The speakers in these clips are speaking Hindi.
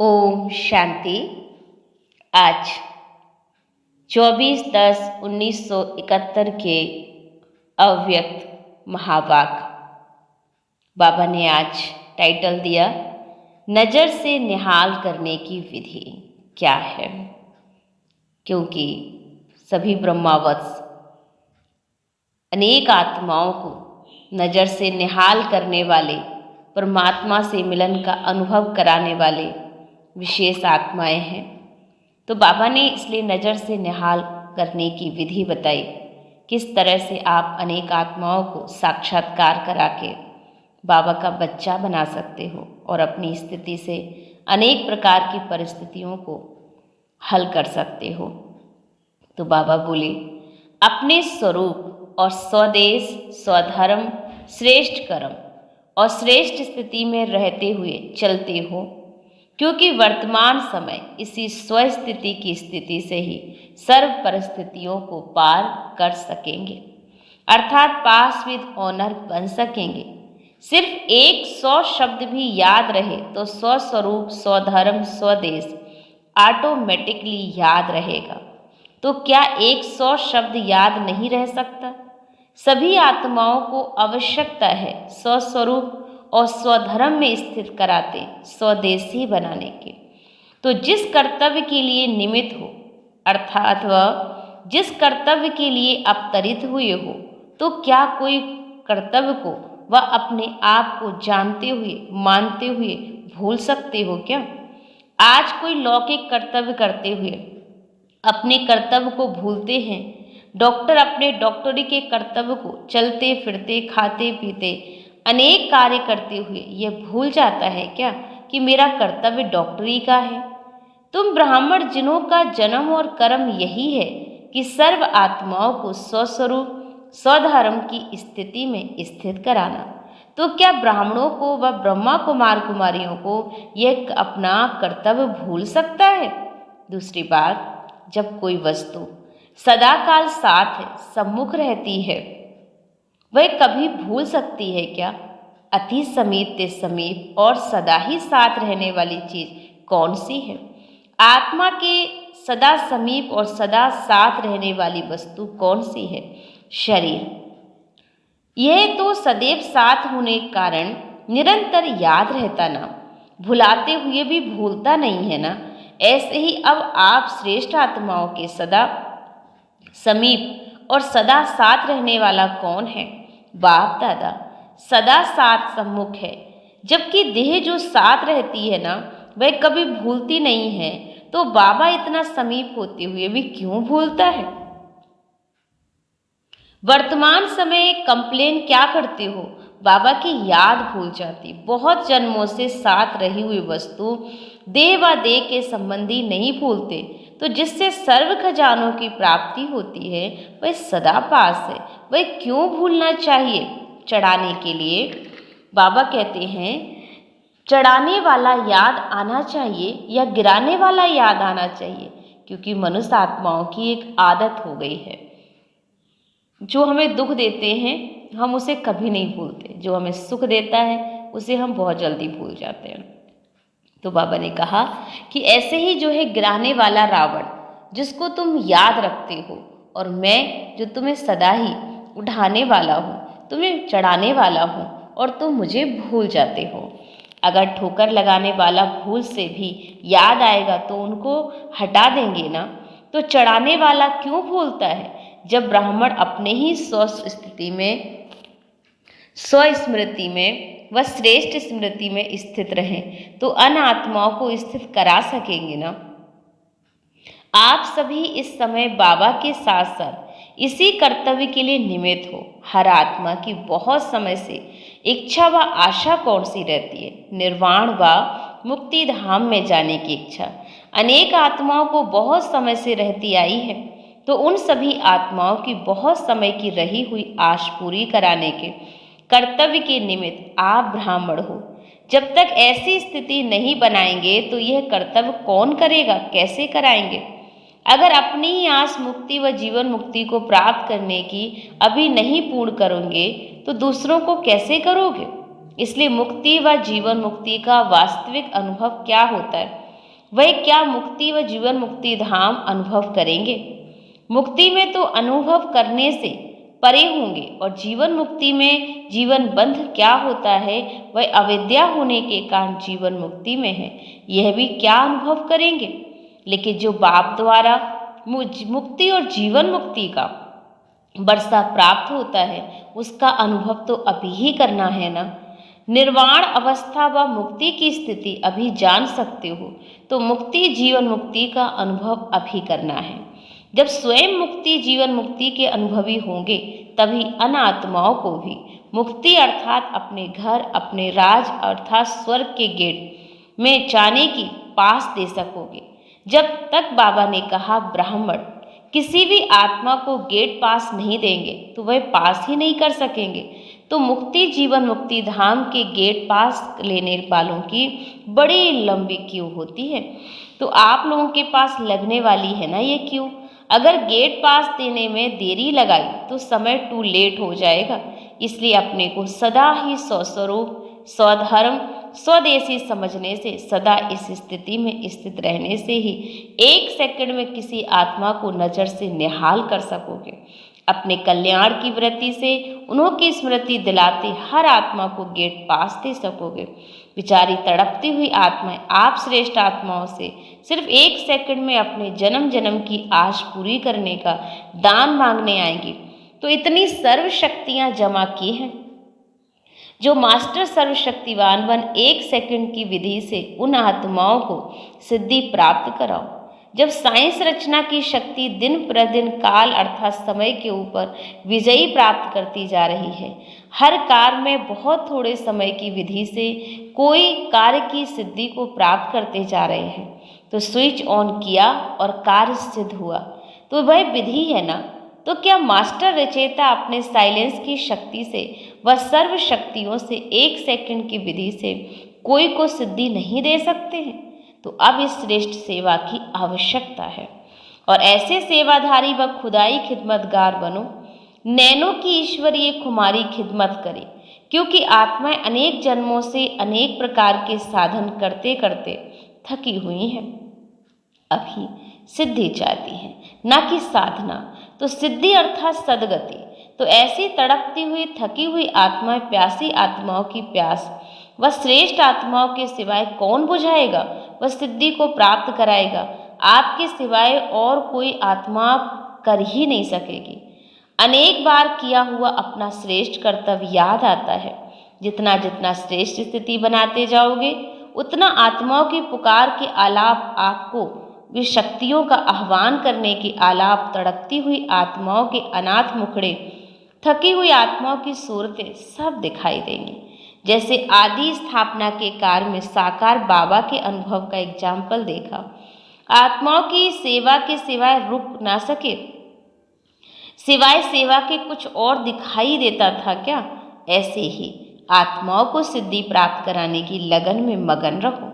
ओम शांति। आज 24/10/1971 के अव्यक्त महावाक बाबा ने आज टाइटल दिया, नज़र से निहाल करने की विधि क्या है। क्योंकि सभी ब्रह्मावत्स अनेक आत्माओं को नज़र से निहाल करने वाले, परमात्मा से मिलन का अनुभव कराने वाले विशेष आत्माएं हैं। तो बाबा ने इसलिए नज़र से निहाल करने की विधि बताई, किस तरह से आप अनेक आत्माओं को साक्षात्कार करा के बाबा का बच्चा बना सकते हो और अपनी स्थिति से अनेक प्रकार की परिस्थितियों को हल कर सकते हो। तो बाबा बोले, अपने स्वरूप और स्वदेश स्वधर्म श्रेष्ठ कर्म और श्रेष्ठ स्थिति में रहते हुए चलते हो, क्योंकि वर्तमान समय इसी स्वस्थिति की स्थिति से ही सर्व परिस्थितियों को पार कर सकेंगे, अर्थात पास विद ऑनर बन सकेंगे। सिर्फ 100 शब्द भी याद रहे तो स्वस्वरूप स्वधर्म स्वदेश ऑटोमेटिकली याद रहेगा। तो क्या 100 शब्द याद नहीं रह सकता? सभी आत्माओं को आवश्यकता है स्वस्वरूप और स्वधर्म में स्थित कराते स्वदेशी बनाने के। तो जिस कर्तव्य के लिए निमित्त हो, अर्थात वह जिस कर्तव्य के लिए अवतरित हुए हो, तो क्या कोई कर्तव्य को वह अपने आप को जानते हुए मानते हुए भूल सकते हो क्या? आज कोई लौकिक कर्तव्य करते हुए अपने कर्तव्य को भूलते हैं। डॉक्टर अपने डॉक्टरी के कर्तव्य को चलते फिरते खाते पीते अनेक कार्य करते हुए यह भूल जाता है क्या कि मेरा कर्तव्य डॉक्टरी का है। तुम ब्राह्मण जिन्हों का जन्म और कर्म यही है कि सर्व आत्माओं को स्वस्वरूप स्वधर्म की स्थिति में स्थित कराना, तो क्या ब्राह्मणों को व ब्रह्मा कुमार कुमारियों को यह अपना कर्तव्य भूल सकता है? दूसरी बात, जब कोई वस्तु सदाकाल साथ है, सम्मुख रहती है, वह कभी भूल सकती है क्या? अति समीप ते समीप और सदा ही साथ रहने वाली चीज कौन सी है? आत्मा के सदा समीप और सदा साथ रहने वाली वस्तु कौन सी है? शरीर। यह तो सदैव साथ होने के कारण निरंतर याद रहता ना, भुलाते हुए भी भूलता नहीं है ना। ऐसे ही अब आप श्रेष्ठ आत्माओं के सदा समीप और सदा साथ रहने वाला कौन है? बाप दादा सदा साथ सम्मुख है, जबकि देह जो साथ रहती है ना, वह कभी भूलती नहीं है। तो बाबा इतना समीप होते हुए भी क्यों भूलता है? वर्तमान समय कंप्लेन क्या करते हो? बाबा की याद भूल जाती। बहुत जन्मों से साथ रही हुई वस्तु देह व देह के संबंधी नहीं भूलते, तो जिससे सर्व खजानों की प्राप्ति होती है वह सदा पास है, वह क्यों भूलना चाहिए? चढ़ाने के लिए बाबा कहते हैं, चढ़ाने वाला याद आना चाहिए या गिराने वाला याद आना चाहिए, क्योंकि मनुष्य आत्माओं की एक आदत हो गई है। जो हमें दुख देते हैं हम उसे कभी नहीं भूलते, जो हमें सुख देता है उसे हम बहुत जल्दी भूल जाते हैं। तो बाबा ने कहा कि ऐसे ही जो है गिराने वाला रावण, जिसको तुम याद रखते हो, और मैं जो तुम्हें सदा ही उठाने वाला हूँ, तुम्हें चढ़ाने वाला हूँ, और तुम मुझे भूल जाते हो। अगर ठोकर लगाने वाला भूल से भी याद आएगा तो उनको हटा देंगे ना। तो चढ़ाने वाला क्यों भूलता है? जब ब्राह्मण अपने ही स्वस्थिति में स्वस्मृति में व श्रेष्ठ स्मृति में स्थित रहें तो अन्य आत्माओं को स्थित करा सकेंगे ना। आप सभी इस समय बाबा के साथ साथ इसी कर्तव्य के लिए निमित्त हो। हर आत्मा की बहुत समय से इच्छा व आशा कौन सी रहती है? निर्वाण व मुक्ति धाम में जाने की इच्छा अनेक आत्माओं को बहुत समय से रहती आई है। तो उन सभी आत्माओं की बहुत समय की रही हुई आश पूरी कराने के कर्तव्य के निमित्त आप ब्राह्मण हो। जब तक ऐसी स्थिति नहीं बनाएंगे तो यह कर्तव्य कौन करेगा, कैसे कराएंगे? अगर अपनी ही आस मुक्ति व जीवन मुक्ति को प्राप्त करने की अभी नहीं पूर्ण करोगे तो दूसरों को कैसे करोगे? इसलिए मुक्ति व जीवन मुक्ति का वास्तविक अनुभव क्या होता है? वह क्या मुक्ति व जीवन मुक्ति धाम अनुभव करेंगे? मुक्ति में तो अनुभव करने से परे होंगे, और जीवन मुक्ति में जीवन बंध क्या होता है वह अविद्या होने के कारण जीवन मुक्ति में है, यह भी क्या अनुभव करेंगे। लेकिन जो बाप द्वारा मुक्ति और जीवन मुक्ति का वर्षा प्राप्त होता है उसका अनुभव तो अभी ही करना है ना। निर्वाण अवस्था व मुक्ति की स्थिति अभी जान सकते हो, तो मुक्ति जीवन मुक्ति का अनुभव अभी करना है। जब स्वयं मुक्ति जीवन मुक्ति के अनुभवी होंगे तभी अनात्माओं को भी मुक्ति अर्थात अपने घर अपने राज अर्थात स्वर्ग के गेट में जाने की पास दे सकोगे। जब तक बाबा ने कहा ब्राह्मण किसी भी आत्मा को गेट पास नहीं देंगे तो वह पास ही नहीं कर सकेंगे। तो मुक्ति जीवन मुक्ति धाम के गेट पास लेने वालों की बड़ी लंबी क्यू होती है। तो आप लोगों के पास लगने वाली है ना ये क्यू। अगर गेट पास देने में देरी लगाई तो समय टू लेट हो जाएगा। इसलिए अपने को सदा ही स्वस्वरूप स्वधर्म स्वदेशी समझने से, सदा इस स्थिति में स्थित रहने से ही एक सेकंड में किसी आत्मा को नजर से निहाल कर सकोगे। अपने कल्याण की वृत्ति से उन्होंने स्मृति दिलाते हर आत्मा को गेट पास दे सकोगे। बेचारी तड़पती हुई आत्माएं आप श्रेष्ठ आत्माओं से सिर्फ एक सेकंड में अपने जन्म जन्म की आश पूरी करने का दान मांगने आएंगी। तो इतनी सर्व शक्तियां जमा की हैं। जो मास्टर सर्वशक्तिवान बन एक सेकंड की विधि से उन आत्माओं को सिद्धि प्राप्त कराओ। जब साइंस रचना की शक्ति दिन प्रतिदिन काल अर्थात समय के ऊपर विजयी प्राप्त करती जा रही है, हर कार्य में बहुत थोड़े समय की विधि से कोई कार्य की सिद्धि को प्राप्त करते जा रहे हैं, तो स्विच ऑन किया और कार्य सिद्ध हुआ, तो वह विधि है ना। तो क्या मास्टर रचयिता अपने साइलेंस की शक्ति से व सर्व शक्तियों से एक सेकंड की विधि से कोई को सिद्धि नहीं दे सकते हैं? तो अब इस श्रेष्ठ सेवा की आवश्यकता है और ऐसे सेवाधारी व खुदाई खिदमतगार बनो, नैनों की ईश्वरीय खुमारी खिदमत करे, क्योंकि आत्माएं अनेक जन्मों से अनेक प्रकार के साधन करते करते थकी हुई हैं। अभी सिद्धि चाहती हैं, न कि साधना। तो सिद्धि अर्थात सदगति। तो ऐसी तड़पती हुई थकी हुई आत्माएं प्यासी आत्माओं की प्यास वह श्रेष्ठ आत्माओं के सिवाय कौन बुझाएगा, वह सिद्धि को प्राप्त कराएगा। आपके सिवाय और कोई आत्मा कर ही नहीं सकेगी। अनेक बार किया हुआ अपना श्रेष्ठ कर्तव्य याद आता है। जितना जितना श्रेष्ठ स्थिति बनाते जाओगे उतना आत्माओं की पुकार के आलाप आपको वे शक्तियों का आह्वान करने की आलाप तड़पती हुई आत्माओं के अनाथ मुखड़े थकी हुई आत्माओं की सूरतें सब दिखाई देंगी। जैसे आदि स्थापना के कार्य में साकार बाबा के अनुभव का एग्जाम्पल देखा, आत्माओं की सेवा के सिवाय रुक ना सके, सिवाय सेवा के कुछ और दिखाई देता था क्या? ऐसे ही आत्माओं को सिद्धि प्राप्त कराने की लगन में मगन रहो।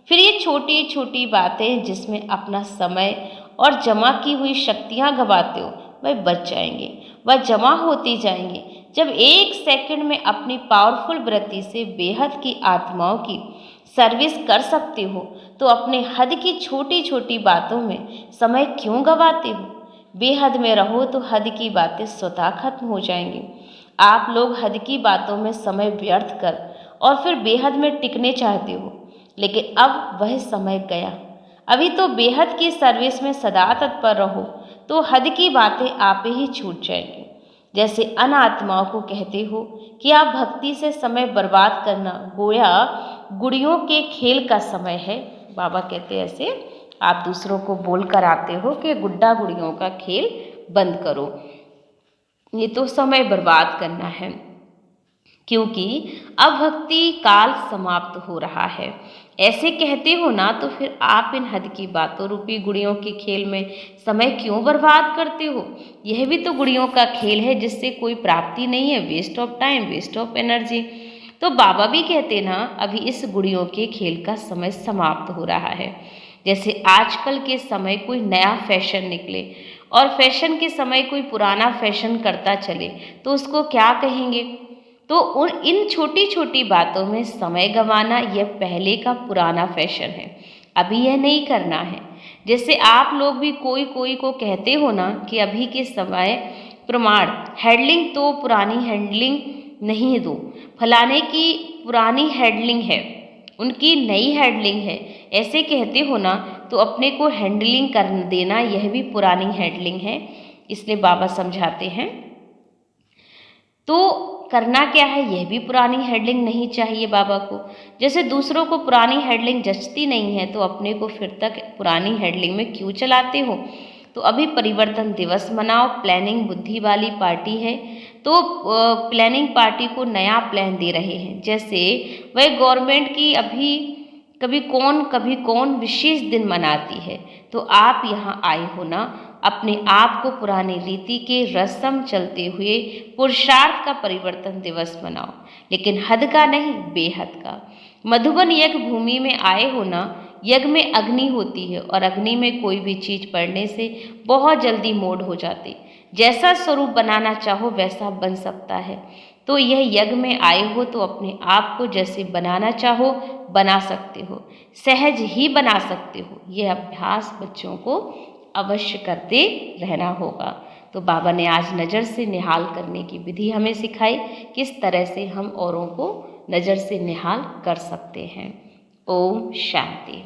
फिर ये छोटी छोटी बातें जिसमें अपना समय और जमा की हुई शक्तियां गवाते हो वह बच जाएंगे, वह जमा होती जाएंगी। जब एक सेकंड में अपनी पावरफुल वृत्ति से बेहद की आत्माओं की सर्विस कर सकते हो तो अपने हद की छोटी छोटी बातों में समय क्यों गवाते हो? बेहद में रहो तो हद की बातें स्वतः खत्म हो जाएंगी। आप लोग हद की बातों में समय व्यर्थ कर और फिर बेहद में टिकने चाहते हो, लेकिन अब वह समय गया। अभी तो बेहद की सर्विस में सदा तत्पर रहो तो हद की बातें आप ही छूट जाएंगी। जैसे अनात्माओं को कहते हो कि आप भक्ति से समय बर्बाद करना गोया गुड़ियों के खेल का समय है। बाबा कहते हैं ऐसे आप दूसरों को बोल कर आते हो कि गुड्डा गुड़ियों का खेल बंद करो, ये तो समय बर्बाद करना है, क्योंकि अब भक्ति काल समाप्त हो रहा है। ऐसे कहते हो ना, तो फिर आप इन हद की बातों रूपी गुड़ियों के खेल में समय क्यों बर्बाद करते हो? यह भी तो गुड़ियों का खेल है जिससे कोई प्राप्ति नहीं है, waste of time, waste of energy. तो बाबा भी कहते ना अभी इस गुड़ियों के खेल का समय समाप्त हो रहा है। जैसे आजकल के समय कोई नया फैशन निकले और फैशन के समय कोई पुराना फैशन करता चले तो उसको क्या कहेंगे? तो इन छोटी छोटी बातों में समय गंवाना यह पहले का पुराना फैशन है। अभी यह नहीं करना है। जैसे आप लोग भी कोई कोई को कहते हो ना कि अभी के समय प्रमाण हैंडलिंग तो पुरानी हैंडलिंग नहीं दो, फलाने की पुरानी हैंडलिंग है, उनकी नई हैंडलिंग है, ऐसे कहते हो ना, तो अपने को हैंडलिंग कर देना यह भी पुरानी हैंडलिंग है। इसलिए बाबा समझाते हैं तो करना क्या है, यह भी पुरानी हैंडलिंग नहीं चाहिए बाबा को। जैसे दूसरों को पुरानी हैंडलिंग जचती नहीं है तो अपने को फिर तक पुरानी हैंडलिंग में क्यों चलाते हो। तो अभी परिवर्तन दिवस मनाओ, प्लानिंग बुद्धि वाली पार्टी है तो प्लानिंग पार्टी को नया प्लान दे रहे हैं। जैसे वह गवर्नमेंट की अभी कभी कौन विशेष दिन मनाती है, तो आप यहाँ आए हो ना, अपने आप को पुरानी रीति के रस्म चलते हुए पुरुषार्थ का परिवर्तन दिवस मनाओ, लेकिन हद का नहीं, बेहद का। मधुबन यज्ञ भूमि में आए हो ना, यज्ञ में अग्नि होती है और अग्नि में कोई भी चीज पड़ने से बहुत जल्दी मोड़ हो जाती। जैसा स्वरूप बनाना चाहो वैसा बन सकता है। तो यह यज्ञ में आए हो तो अपने आप को जैसे बनाना चाहो बना सकते हो, सहज ही बना सकते हो। यह अभ्यास बच्चों को अवश्य करते रहना होगा। तो बाबा ने आज नज़र से निहाल करने की विधि हमें सिखाई, किस तरह से हम औरों को नज़र से निहाल कर सकते हैं। ओम शांति।